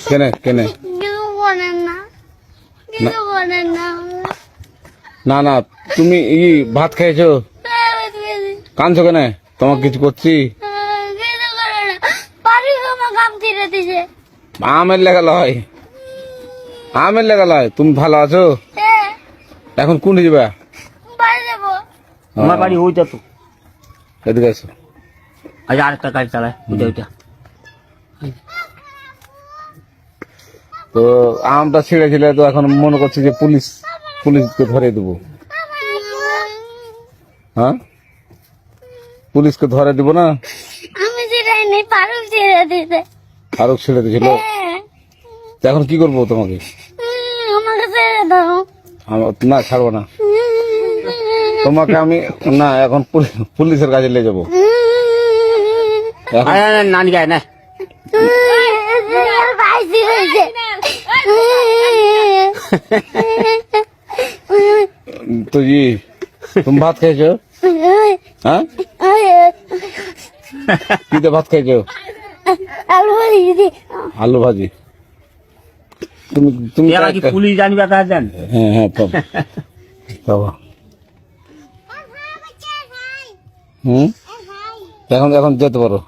কেনে কেনে কিছু বলেন না, কিছু বলেন না। না না তুমি ভাত খেয়েছো? কাঁদছো কেন? তোমাকে কিছু করছি? কিছু করে না, বাড়ি আমার কাম ছিঁড়ে দিছে। আমের লেগা লয়, আমের লেগা লয়। তুমি ভালো আছো? হ্যাঁ, এখন কোনটি যাবা? বাড়ি যাবো। আমার বাড়ি ওইটা তো। এদিকে আসো। আজ আরেকটা গাড়ি চালায় ওইটা ওইটা। তো আমটা ছিঁড়েছিল, তো এখন মনে করছি যে পুলিশকে ধরে দেবো। হ্যাঁ, পুলিশকে ধরে দিব না? আমি ছিঁড়াই নেই, পারুক ছিঁড়ে দিছে। ফারুক ছেড়ে দিয়েছিল। হ্যাঁ। তো এখন কি করবো তোমাকে? আমাকে ছেড়ে দাও। না ছাড়বো না তোমাকে আমি। না এখন পুলিশের কাছে নিয়ে যাবো। এখন নানি গায়ে না ভাই ছিঁড়েছে। তো তুমি ভাত খেয়েছো? হ্যাঁ, কি দিয়ে ভাত খেয়েছো? আলু ভাজি দিদি। আলু ভাজি। তুমি তুমি এরা কি পুলিশ জানবে তা জান? হ্যাঁ হ্যাঁ বাবা। এখন এখন যেতে পারো।